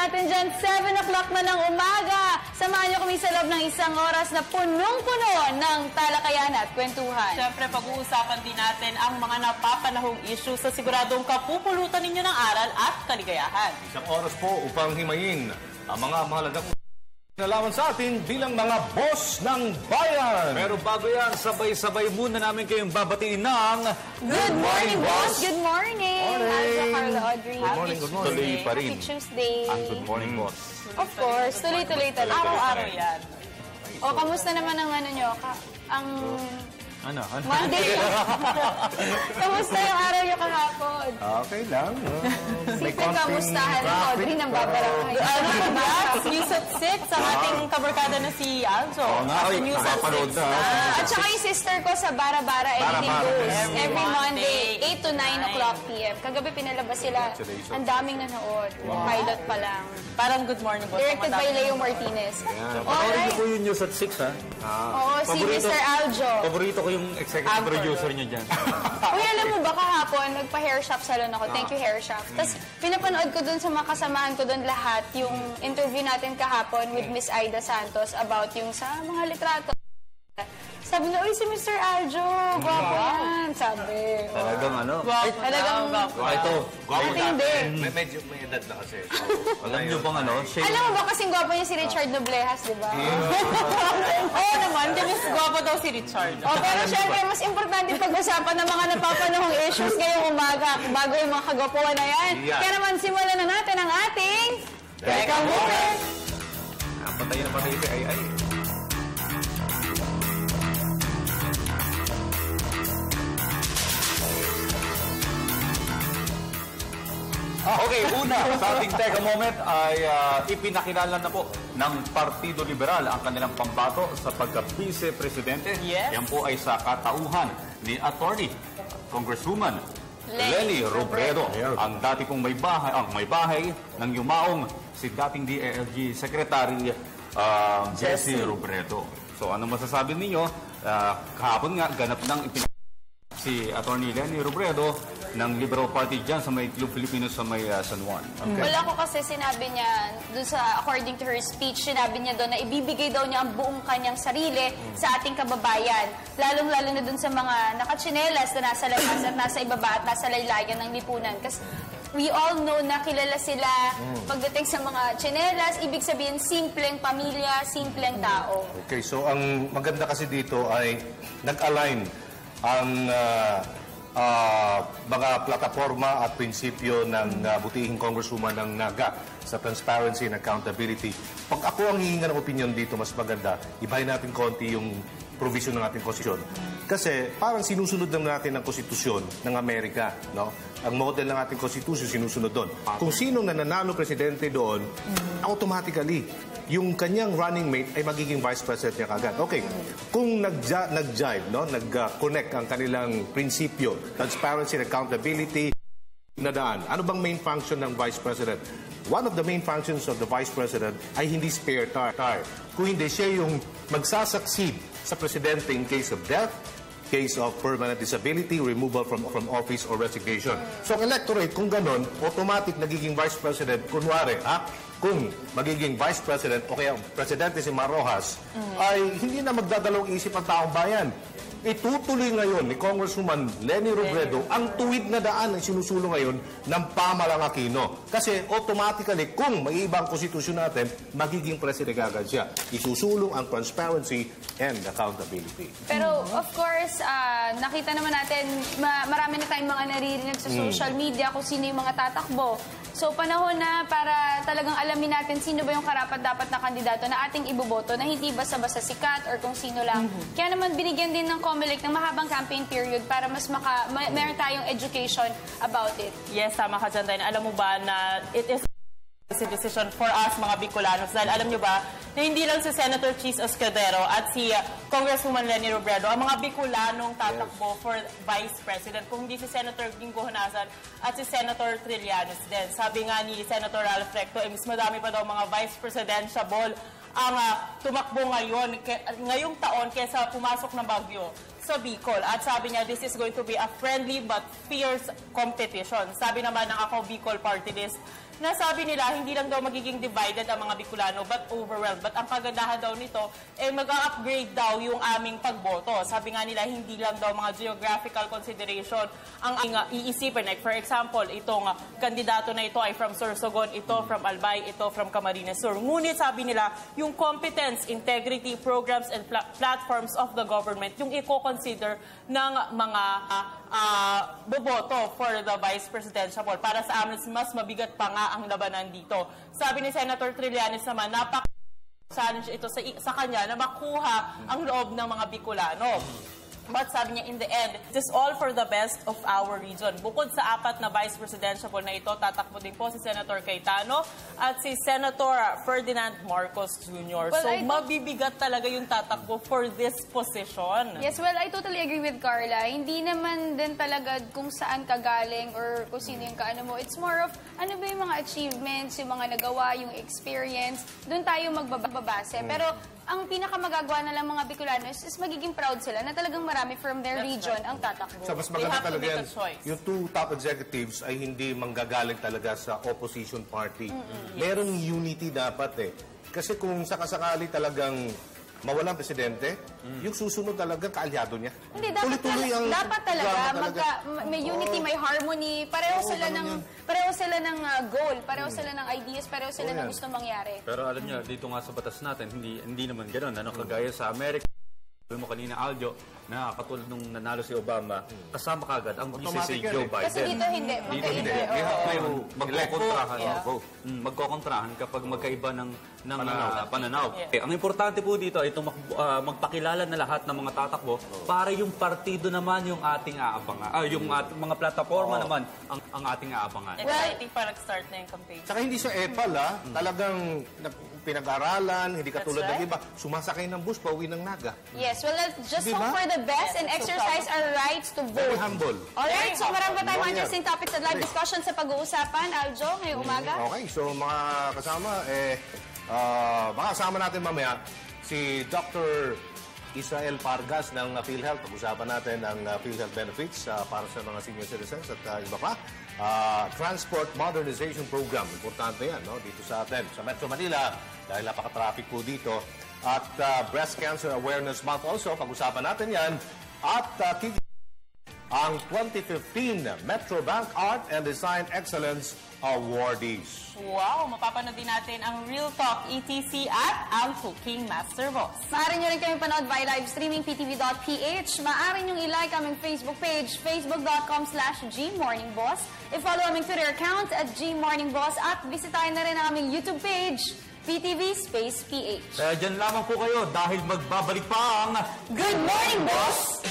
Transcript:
natin dyan, 7 o'clock na ng umaga. Samahan niyo kami sa loob ng isang oras na punong-puno ng talakayan at kwentuhan. Siyempre, pag-uusapan din natin ang mga napapanahong issues sa siguradong kapupulutan ninyo ng aral at kaligayahan. Isang oras po upang himayin ang mga mahalagang nalaman sa atin bilang mga boss ng bayan. Pero bago yan, sabay-sabay muna namin kayong babatiin ng Good morning, boss! Good morning! Alza, Carla, Audrey. Good morning, good morning. Tuloy pa rin Happy Tuesday. ang good morning, boss. Of course, tuloy-tuloy talaga. Araw-araw yan. O, kamusta naman ang ano nyo? Ano? Monday. Kamusta yung araw nyo kahapon? Okay lang. May Sipin kamustahan ng Audrey ng babarangay. Congrats! News at 6 ang ating kabarkada na si Alzo. Oo nga, After News at 6 na. At saka yung sister ko sa Bara-Bara Everything Goes. Every Monday, 8 to 9 o'clock p.m. Kagabi pinalabas sila. Ang daming nanood. Pilot pa lang. Parang good morning, boss. Directed by Leo Martinez. Panoorin niyo po yung News at 6, ha? Oo, si Mr. Aljo. Paborito ko yung executive producer niyo dyan. Uy, alam mo ba kahapon, nagpa-hair shop salon ako. Thank you, hair shop. Tapos, pinapanood ko dun sa mga kasamahan ko dun lahat yung interview natin kahapon with Miss Aida Santos about yung sa mga litrato. Sabi na, uy, si Mr. Aljo, gwapo yan. Sabi. Talagang ano? Talagang, Ito. matindi. Medyo may edad na kasi. Alam niyo bang ano? Alam mo ba kasing gwapo niya si Richard Noblejas, di ba? Oo naman, mas gwapo daw si Richard. O, pero syempre, mas importante pag-usapan ng mga napapanahong issues ngayong umaga bago yung mga kagwapuan na yan. Kaya naman, simulan na natin ang ating Teka Muna! Patay na patay si Ay. Okay, una sa ating Teka Moment ay ipinakilala na po ng Partido Liberal ang kanilang pambato sa pagka-vice-presidente. Yes. Yan po ay sa katauhan ni Attorney Congresswoman Leni Robredo, ang dati pong may bahay ng yumaong si dating DILG Secretary Jessie Robredo. So ano masasabi ninyo? Kahapon nga ganap ng si Attorney Leni Robredo ng Liberal Party dyan sa may Club Filipino sa may San Juan. Okay. Wala ko kasi sinabi niya, dun sa, according to her speech, sinabi niya doon na ibibigay daw niya ang buong kanyang sarili sa ating kababayan. Lalong-lalo na dun sa mga nakatsinelas na nasa labas at nasa ibaba at nasa laylayan ng lipunan. Kasi we all know na kilala sila pagdating sa mga tsinelas, ibig sabihin simpleng pamilya, simpleng tao. Okay, so ang maganda kasi dito ay nag-align ang mga plataforma at prinsipyo ng butihing Congresswoman ng Naga sa transparency and accountability. Pag ako ang hihinga ng opinion dito, mas maganda, ibahin natin konti yung provision ng ating konstitusyon. Kasi parang sinusunod lang natin ang konstitusyon ng Amerika, no? Ang model ng ating konstitusyon sinusunod doon. Kung sinong nananalo presidente doon, automatically, yung kanyang running mate ay magiging vice president niya kagad. Okay, kung nag-jive, no? Nag-connect ang kanilang prinsipyo, transparency and accountability, nadaan. Ano bang main function ng vice president? One of the main functions of the vice president ay hindi spare tire. Kung hindi, siya yung magsasucceed sa presidente in case of death, case of permanent disability, removal from office or resignation. So ang electorate, kung ganon, automatic nagiging vice president, kunwari, kung magiging vice president o kaya presidente si Mar Rojas, ay hindi na magdadalawang isip ang taong bayan. Itutuloy ngayon ni Congresswoman Leni Robredo ang tuwid na daan ang sinusulong ngayon ng Pamalang Aquino. Kasi automatically, kung may ibang konstitusyon natin, magiging president agad siya. Isusulong ang transparency and accountability. Pero of course, nakita naman natin, marami na tayong mga naririnig sa social media kung sino yung mga tatakbo. So panahon na para talagang alamin natin sino ba yung karapat-dapat na kandidato na ating iboboto na hindi basta-basta sikat or kung sino lang. Kaya naman binigyan din ng COMELEC ng mahabang campaign period para mas meron tayong education about it. Yes, tama ka dyan, Diane. Alam mo ba na it is a decision for us, mga Bicolanos. Dahil alam nyo ba, na hindi lang si Senator Chis Escudero at si Congresswoman Leni Robredo ang mga Bicolanong tatakbo for Vice President. Kung hindi si Senator Gingo Honasan at si Senator Trillanes din. Sabi nga ni Senator Ralph Recto, mas madami pa daw mga Vice Presidentiable ang tumakbo ngayong taon kesa pumasok ng Bagyo. sa Bicol. At sabi niya, this is going to be a friendly but fierce competition. Sabi naman ng Ako Bicol Party List, na sabi nila, hindi lang daw magiging divided ang mga Bicolano but overwhelmed. But ang kagandahan daw nito, mag-upgrade daw yung aming pagboto. Sabi nga nila, hindi lang daw mga geographical consideration ang iisipin. Like for example, itong kandidato na ito ay from Sorsogon, ito from Albay, ito from Camarines Sur. Ngunit sabi nila, yung competence, integrity, programs, and platforms of the government, yung i-consider ng mga boboto for the vice presidential poll. Para sa amin, mas mabigat pa nga ang labanan dito. Sabi ni Senator Trillanes naman, challenge ito sa kanya na makuha ang loob ng mga Bicolano. But sabi niya, in the end, it is all for the best of our region. Bukod sa 4 na vice presidential poll na ito, tatakbo din po si Senator Cayetano at si Senator Ferdinand Marcos Jr. Well, so, mabibigat talaga yung tatakbo for this position. Yes, well, I totally agree with Carla. Hindi naman din talaga kung saan ka galing or kung sino yung kaano mo. It's more of, ano ba yung mga achievements, yung mga nagawa, yung experience. Doon tayo magbabase. Pero, ang pinakamagagawa na lang mga Bicolanos is magiging proud sila na talagang marami from their region ang tatakbo. So mas They maganda have to talaga make yan, a choice. yung 2 top executives ay hindi manggagaling talaga sa opposition party. Merong unity dapat eh. Kasi kung sakasakali talagang mawalang presidente, yung susunod talaga kaalyado niya. Hindi, dapat talaga may unity, may harmony, pareho sila ng goal, pareho sila ng ideas, pareho sila ng gusto mangyari. Pero alam niyo, dito nga sa batas natin, hindi naman ganoon. Ano, kagaya sa Amerika, mo kanina, Aljo, na katulad nung nanalo si Obama, kasama kagad ang vice si Joe Biden. Kasi dito hindi. Magkokontrahan kapag magkaiba ng pananaw. Ang importante po dito ay magpakilala na lahat ng mga tatakbo para yung partido naman yung ating aabangan. Yung mga plataforma naman ang ating aabangan. Exciting para start na yung campaign. Saka hindi sa EPAL, talagang pinag-aralan, hindi katulad ng iba, sumasakay ng bus, pauwi ng Naga. Yes, well, let's just hope for the best and exercise our rights to Very vote. humble. Alright, so marami pa tayong interesting topics at live discussion sa pag-uusapan. Aljo, ngayong umaga. Okay, so mga kasama, makasama natin mamaya si Dr. Israel Pargas ng PhilHealth. Pag-usapan natin ang PhilHealth benefits para sa mga senior citizens at iba pa. Transport Modernization Program. Importante yan, no? Dito sa atin, sa Metro Manila, dahil napaka-traffic po dito. At Breast Cancer Awareness Month also, pag-usapan natin yan. At ang 2015 Metro Bank Art and Design Excellence Awardees. Wow! Mapapanood din natin ang Real Talk ETC at ang Cooking Master Boss. Maaari nyo rin kami panood via live streaming ptv.ph. Maaari nyo i-like aming Facebook page, facebook.com/gmorningboss. I-follow aming Twitter account at gmorningboss at bisitahin na rin ang aming YouTube page, PTV Space PH. Kaya dyan lamang po kayo dahil magbabalik pa ang Good Morning, Boss!